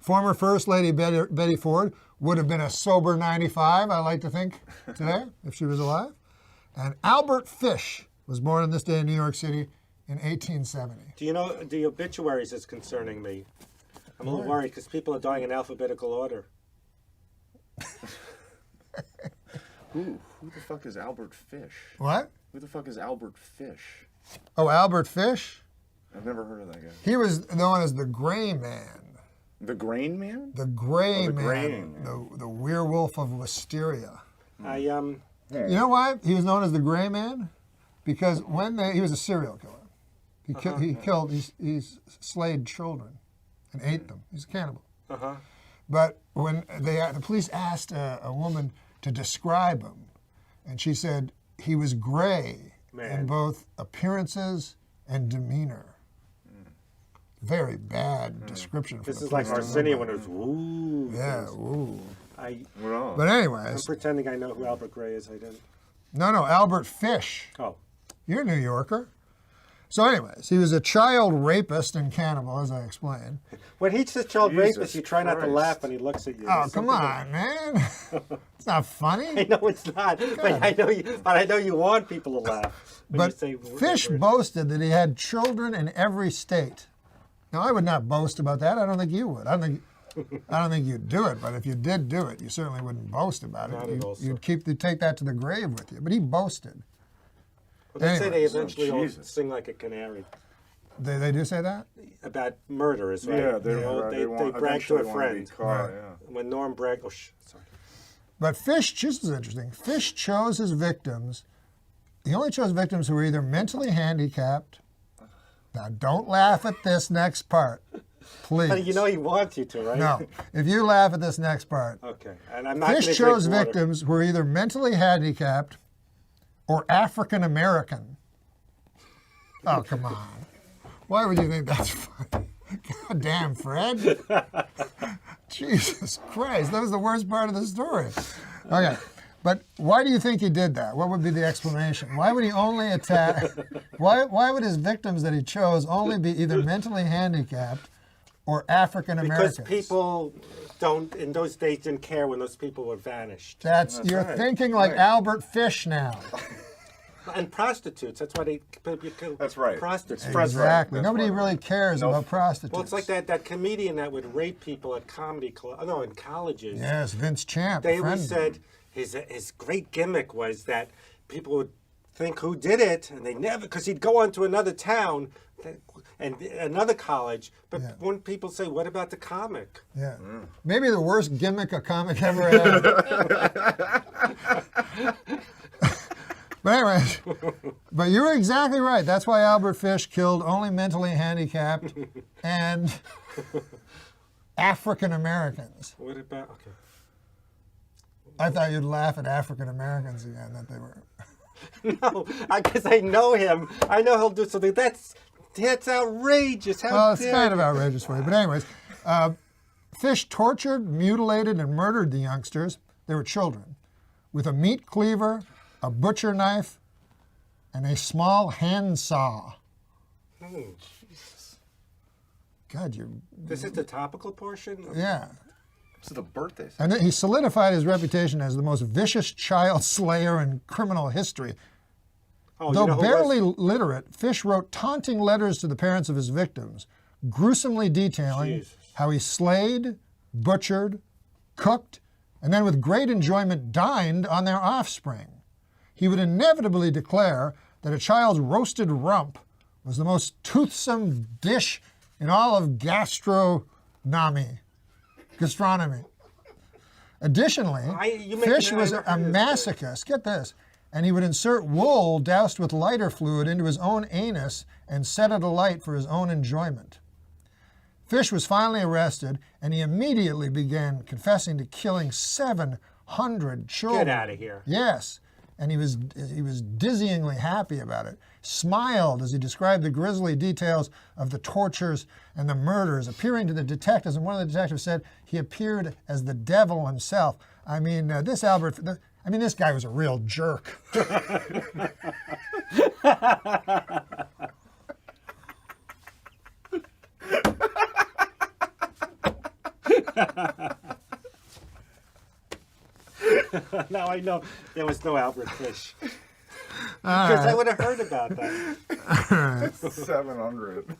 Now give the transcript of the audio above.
Former First Lady Betty Ford would have been a sober 95, I like to think, today, if she was alive. And Albert Fish was born on this day in New York City in 1870. Do you know the obituaries is concerning me? I'm a little worried because people are dying in alphabetical order. Who the fuck is Albert Fish? What? Who the fuck is Albert Fish? Oh, Albert Fish? I've never heard of that guy. He was known as the Gray Man. The Grain Man? The Gray the Man. Grain The werewolf of Wisteria. I You know why he was known as the Gray Man? Because he was a serial killer. He slayed children and ate them. He's a cannibal. But when the police asked a woman to describe him, and she said he was gray in both appearances and demeanor. Very bad description. This is like Arsenio when it was woo. Yeah, woo. But anyways. I'm pretending I know who Albert Gray is. I didn't. No, Albert Fish. Oh. You're a New Yorker. So anyways, he was a child rapist and cannibal, as I explained. When he says child Jesus rapist, you try not to Christ. laugh when he looks at you. Oh, come on, man. It's not funny. I know it's not, but I know you want people to laugh. When But you say Fish boasted that he had children in every state. Now, I would not boast about that. I don't think you would. I don't think you'd do it. But if you did do it, you certainly wouldn't boast about it. Not at all, sir. You'd take that to the grave with you. But he boasted. Well, they say they Anyways. eventually all Jesus. sing like a canary. They do say that? About murderers, right? yeah, they brag to a friend. When Norm bragged, sorry. But Fish, this is interesting. Fish chose his victims. He only chose victims who were either mentally handicapped. Now, don't laugh at this next part, please. But you know he wants you to, right? No. If you laugh at this next part. Okay, and I'm not going to Fish drink chose water. victims who were either mentally handicapped or African American. Oh, come on. Why would you think that's funny? God damn, Fred. Jesus Christ, that was the worst part of the story. Okay, but why do you think he did that? What would be the explanation? Why would he only attack? Why would his victims that he chose only be either mentally handicapped or African Americans? Because people in those days didn't care when those people were vanished. You're right. thinking like Albert Fish now. And prostitutes, that's why they kill That's right. prostitutes. Exactly. That's Nobody right. really cares about prostitutes. Well, it's like that comedian that would rape people at comedy club. No, in colleges. Yes, Vince Champ. They friend always of him. said his great gimmick was that people would think who did it, and they never, because he'd go on to another town and another college, but when people say, what about the comic? Yeah. Maybe the worst gimmick a comic ever had. But anyways, but you were exactly right. That's why Albert Fish killed only mentally handicapped and African Americans. What about, okay. I thought you'd laugh at African Americans again, that they were. No, because I know him. I know he'll do something. That's outrageous. How Well, it's dare kind of you. outrageous for you. But anyways, Fish tortured, mutilated, and murdered the youngsters. They were children. With a meat cleaver, a butcher knife, and a small hand saw. Jesus. God, you. This is the topical portion? Yeah. This is the birthday. And then he solidified his reputation as the most vicious child slayer in criminal history. Oh, Though you know who barely was? literate, Fish wrote taunting letters to the parents of his victims, gruesomely detailing Jesus. how he slayed, butchered, cooked, and then with great enjoyment dined on their offspring. He would inevitably declare that a child's roasted rump was the most toothsome dish in all of gastronomy. Additionally, you make Fish an was a anachronism. masochist. Get this. And he would insert wool doused with lighter fluid into his own anus and set it alight for his own enjoyment. Fish was finally arrested, and he immediately began confessing to killing 700 children. Get out of here. Yes, and he was dizzyingly happy about it. Smiled as he described the grisly details of the tortures and the murders, appearing to the detectives. And one of the detectives said he appeared as the devil himself. I mean, this guy was a real jerk. Now I know there was no Albert Fish. Because I would have heard about that. 700.